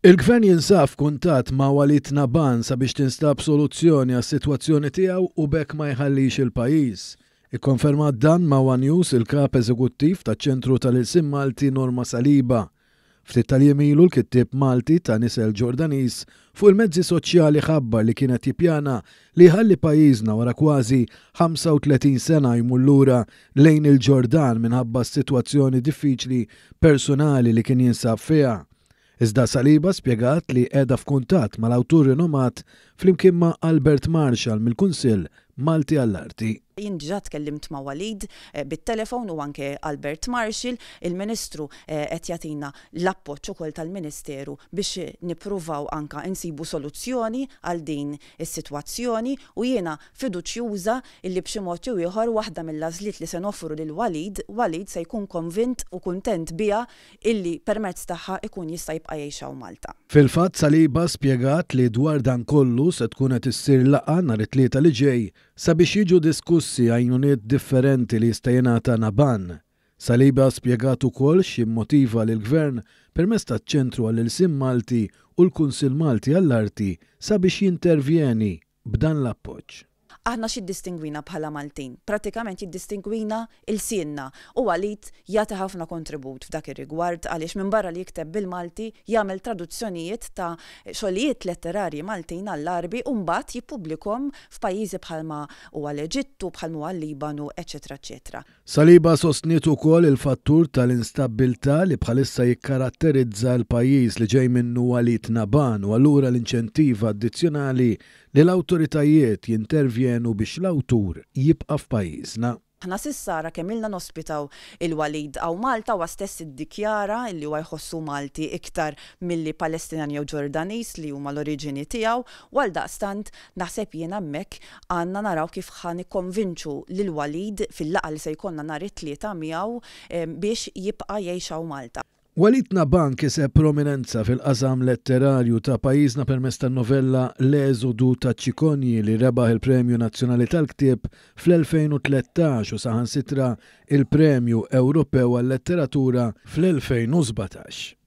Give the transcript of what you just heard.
Il-Gvern jinsab f'kuntatt ma' Walid Nabhan sabiex tinstab soluzzjoni għas-sitwazzjoni tiegħu u bekk ma jħallix il-pajjiż. Ikkonfermat dan ma' One News il-kap eżekuttiv taċ-ċentru tal-Ilsim Malti Norma Saliba. Ftit tal-jiem ilu l-kittieb Malti ta' Nisel Ġordanis fuq il-mezzi soċjali ħabbar li kienet jippjana li jħalli pajjiżna wara kważi 35 sena jmur lura lejn il-Ġordan minħabba s-sitwazzjoni diffiċli personali li kien jinsab fiha. Iżda Saliba spjegat li qiegħda f'kuntatt mal-awtur rinomat flimkien ma' Albert Marshall mill-Kunsill Malti għall-Arti. Jien diġà tkellimt ma' Walid bit-telefon u anke Albert Marshall, il-Ministru qed jagħtina l-appoġġ ukoll tal-Ministeru biex nippruvaw anke insibu soluzzjoni għal din is-sitwazzjoni u jiena fiduċjuża illi b'xi mod jew ieħor waħda mill-għażliet li se noffru lil Walid se jkun konvint u kuntent biha illi permezz tagħha ikun jista' jibqa' jgħix Malta. Fil-fatt Saliba spjegat li dwar dan kollu se tkun qed issir laqgħa nhar it-tlieta li ġej sabiex jiġu diskussi għajnuniet differenti li jista' jingħata Nabhan. Saliba spjegat ukoll x'immotiva lill-Gvern permezz taċ-ċentru għall-Ilsim Malti u l-Kunsill Malti għall-Arti sabiex jintervjeni b'dan l-appoġġ. Aħna x'iddistingwina bħala Maltin, pratikament jiddistingwina il-sienna u Walid jagħti ħafna kontribut f'dak ir-rigward għaliex minn barra li jikteb bil-Malti jagħmel traduzzjonijiet ta' xogħlijiet letterarji Maltin għall-Arbi u mbagħad jippubblikhom f'pajjiżi bħalma huwa l-Eġittu, bħalma huwa l-Libanu, eċetera, eċetera. Saliba sostniet ukoll il-fattur tal-instabilità li bħalissa jikkaratterizza l-pajjiż li ġej minnu Walid Nabhan u allura l-inċentiv addizzjonali li l-awtoritajiet jintervjenu biex l-awtur jibqa' f'pajjiżna. Aħna sissara kemm ilna nospitaw il-Walid għaw Malta huwa stess iddikjara li huwa jħossu Malti iktar milli Palestinjan jew Ġordanis li huma l-oriġini tiegħu u għaldaqstant naħseb jien hemmhekk għandna naraw kif ħa nikkonvinċu lil Walid fil-laqgħa li se jkollna nhar it-tlieta miegħu biex jibqa' jgħix hawn Malta. Walid Nabhan kiseb prominenza fil-qasam letterarju ta' pajjiżna permezz tan-novella L-Eżodu ta' Ċikonji li rebaħ il-Premju Nazzjonali tal-Ktieb fl-2013 u saħansitra il-Premju Ewropew għal-Letteratura fl-2017.